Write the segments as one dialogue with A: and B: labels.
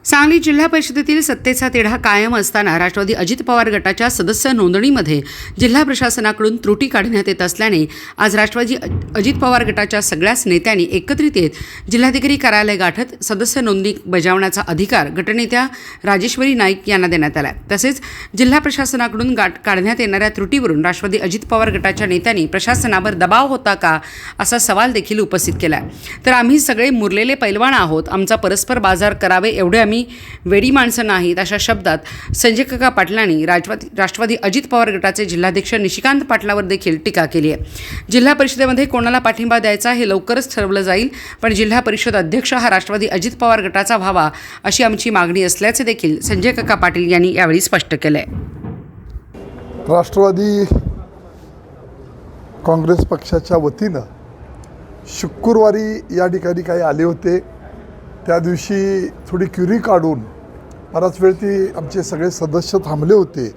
A: सांगली जिल्हा परिषदेतील सत्तेचा तिढा कायम असताना राष्ट्रवादी अजित पवार गटाच्या सदस्य नोंदणीमध्ये जिल्हा प्रशासनाकडून त्रुटी काढण्यात येत असल्याने आज राष्ट्रवादी अजित पवार गटाच्या सगळ्याच नेत्यांनी एकत्रित येत जिल्हाधिकारी कार्यालय गाठत सदस्य नोंदणी बजावण्याचा अधिकार गटनेत्या राजेश्वरी नाईक यांना देण्यात आला। तसेच जिल्हा प्रशासनाकडून काढण्यात येणाऱ्या त्रुटीवरून राष्ट्रवादी अजित पवार गटाच्या नेत्यांनी प्रशासनावर दबाव होता का असा सवाल देखील उपस्थित केला। तर आम्ही सगळे मुरलेले पैलवान आहोत, आमचा परस्पर बाजार करावे एवढे आम्ही वेडी माणसं नाहीत अशा शब्दात संजय काका पाटलांनी राष्ट्रवादी अजित पवार गटाचे जिल्हाध्यक्ष निशिकांत पाटलावर देखील टीका केली आहे। जिल्हा परिषदेमध्ये कोणाला पाठिंबा द्यायचा हे लवकरच ठरवलं जाईल, पण जिल्हा परिषद अध्यक्ष हा राष्ट्रवादी अजित पवार गटाचा व्हावा अशी आमची मागणी असल्याचे देखील संजय काका पाटील यांनी यावेळी स्पष्ट केले।
B: राष्ट्रवादी काँग्रेस पक्षाच्या वतीनं शुक्रवारी या ठिकाणी काही आले होते। त्या दिवशी थोडी क्युरी काढून बराच वेळ ती आमचे सगळे सदस्य थांबले होते।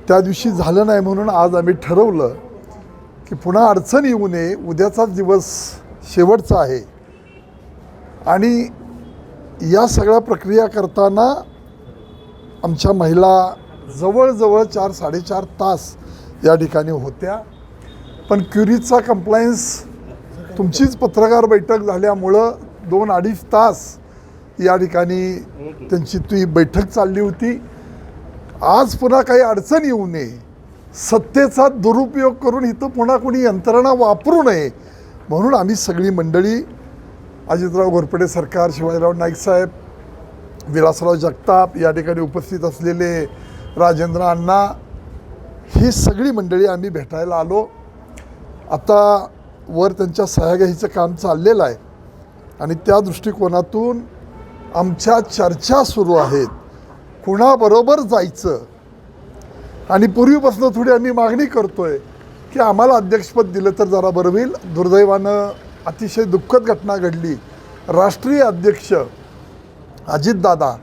B: त्या दिवशी झालं नाही म्हणून आज आम्ही ठरवलं की पुन्हा अडचण येऊ नये, उद्याचाच दिवस शेवटचा आहे आणि या सगळ्या प्रक्रिया करताना आमच्या महिला जवळजवळ 4-4.5 तास या ठिकाणी होत्या। पण क्युरीचा कंप्लायन्स तुमचीच पत्रकार बैठक झाल्यामुळं 2-2.5 तास या ठिकाणी त्यांची ती बैठक चालली होती। आज पुन्हा काही अडचण येऊ नये, सत्तेचा दुरुपयोग करून इथं पुन्हा कोणी यंत्रणा वापरू नये म्हणून आम्ही सगळी मंडळी, अजितराव घोरपडे सरकार, शिवाजीराव नाईक साहेब, विलासराव जगताप, या ठिकाणी उपस्थित असलेले राजेंद्र अण्णा, ही सगळी मंडळी आम्ही भेटायला आलो। आता वर त्यांच्या सह्या घ्यायचं काम चाललेलं आहे आणि त्या दृष्टिकोनातून आमच्या चर्चा सुरू आहेत कुणाबरोबर जायचं। आणि पूर्वीपासून थोडी आम्ही मागणी करतोय की आम्हाला अध्यक्षपद दिलं तर जरा बरं होईल। दुर्दैवानं अतिशय दुःखद घटना घडली। राष्ट्रीय अध्यक्ष अजितदादा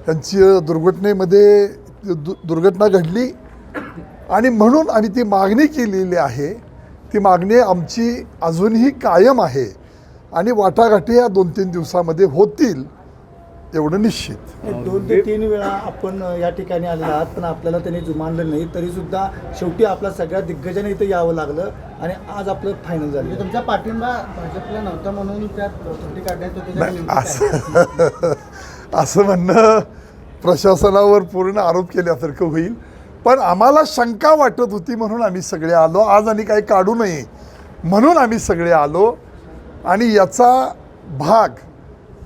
B: यांची दुर्घटनेमध्ये दुर्घटना घडली आणि म्हणून आम्ही ती मागणी केलेली आहे। ती मागणी आमची अजूनही कायम आहे आणि वाटाघाटी या 2-3 दिवसामध्ये होतील एवढं निश्चित।
C: 2 ते 3 वेळा आपण या ठिकाणी आलेला आहात, पण आपल्याला त्यांनी जुमानलं नाही, तरीसुद्धा शेवटी आपल्या सगळ्या दिग्गजांनी इथं यावं लागलं आणि आज आपलं फायनल झालं। तुमचा पाठिंबा भाजपला नव्हता म्हणून त्यात त्रुटी काढण्यात
B: असं म्हणणं प्रशासनावर पूर्ण आरोप केल्यासारखं होईल। पण आम्हाला शंका वाटत होती म्हणून आम्ही सगळे आलो। आज आणि काही काढू नये म्हणून आम्ही सगळे आलो आणि याचा भाग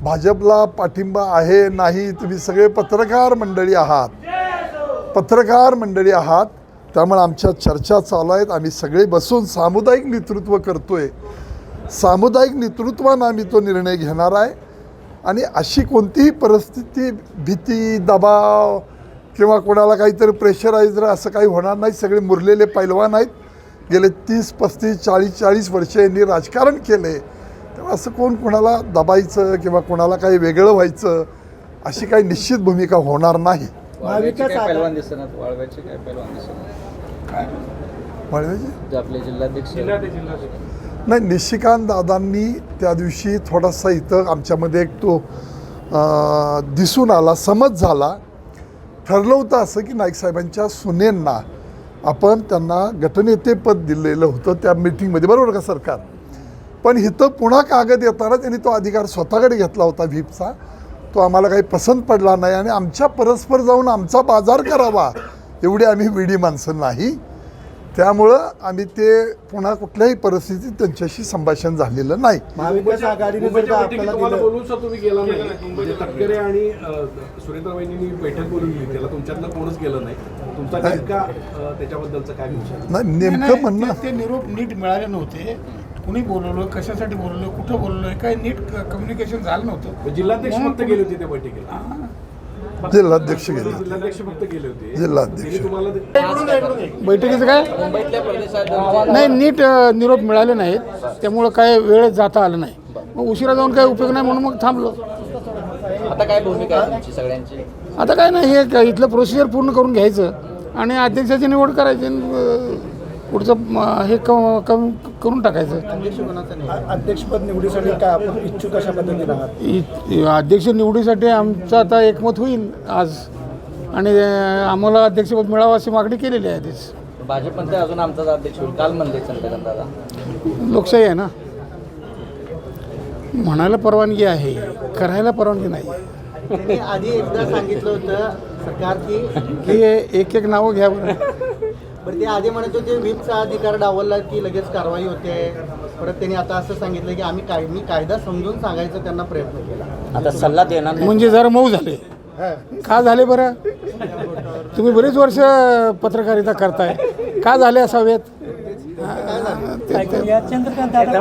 B: भाजपला पाठिंबा आहे नाही, तुम्ही सगळे पत्रकार मंडळी आहात, त्यामुळे आमच्या चर्चा चालू आहेत। आम्ही सगळे बसून सामुदायिक नेतृत्व करतोय, सामुदायिक नेतृत्वानं आम्ही तो निर्णय घेणार आहे आणि अशी कोणतीही परिस्थिती, भीती, दबाव किंवा कोणाला काहीतरी प्रेशराईज असं काही होणार नाही। सगळे मुरलेले पैलवान आहेत, गेले 30-35-40 वर्ष यांनी राजकारण केले, तेव्हा असं कोणाला दबायचं किंवा कोणाला काही वेगळं व्हायचं अशी काही निश्चित भूमिका होणार नाही। नाही, निशिकांत दादांनी त्या दिवशी थोडासा इथं आमच्यामध्ये एक तो दिसून आला, समज झाला। ठरलं होतं असं की नाईक साहेबांच्या सुनेंना आपण त्यांना गटनेतेपद दिलेलं होतं त्या मीटिंगमध्ये, बरोबर का सरकार? पण इथं पुन्हा कागद येताना त्यांनी तो अधिकार स्वतःकडे घेतला होता व्हीपचा, तो आम्हाला काही पसंत पडला नाही आणि आमच्या परस्पर जाऊन आमचा बाजार करावा एवढी आम्ही वेडी माणसं नाही। त्यामुळं आम्ही ते पुन्हा कुठल्याही परिस्थितीत त्यांच्याशी संभाषण झालेलं नाही।
C: महाविकास आघाडीने जर का आपल्याला दिलं,
D: तुम्ही गेला नाही, म्हणजे तटकरे आणि सुरेंद्रबाईंनी बैठक बोलवली, त्याला तुमच्यातलं कोणच गेलं नाही, तुमचा नेमका त्याच्याबद्दलचं काय विचार?
B: नाही, नेमकं म्हणणं
E: ते निरोप नीट मिळाले नव्हते, कुणी बोलवलं, कशासाठी बोलवलं, कुठं बोलवलं, काही नीट कम्युनिकेशन झालं नव्हतं।
D: जिल्हाध्यक्ष फक्त गेले होते त्या बैठकीला,
B: जिल्हाध्यक्ष गेले,
D: जिल्हाध्यक्ष फक्त गेले होते,
B: जिल्हाध्यक्ष।
D: तुम्हाला
E: बैठकीचं काय नाही, नीट निरोप मिळाले नाहीत, त्यामुळं काय वेळेत जाता आलं नाही, मग उशिरा जाऊन काही उपयोग नाही म्हणून मग थांबलो।
F: आता काय भूमिका आहे तुमची सगळ्यांची?
E: आता काय नाही, हे इथलं प्रोसिजर पूर्ण करून घ्यायचं आणि अध्यक्षाची निवड करायची, पुढचं हे कमी करून टाकायचं.
C: अध्यक्षपद निवडीसाठी काय आपण इच्छुक अशा पद्धतीने आहात?
E: अध्यक्ष निवडीसाठी आमचं आता एकमत होईल आज, आणि आम्हाला अध्यक्षपद मिळावं अशी मागणी केलेली आहे आधीच.
F: भाजपमध्ये अजून आमचाच अध्यक्ष होईल काल म्हणले चंद्रकांत दादा.
E: लोकशाही आहे ना, म्हणायला परवानगी आहे, करायला परवानगी नाही.
G: त्यांनी आधी एकदा सांगितलं होतं सरकार की
E: एक एक नावं घ्या बरं.
G: बरं ते आधी म्हणत होते व्हीपचा अधिकार डावलला की लगेच कारवाई होते. परत त्यांनी आता असं सांगितलं की मी कायदा समजून सांगायचा त्यांना प्रयत्न केला.
F: आता सल्ला देणार नाही.
E: म्हणजे जरा मऊ झाले. का झाले बरं? तुम्ही बरेच वर्ष पत्रकारिता करताय, का झाले असावेत?
F: चंद्रकांत दादा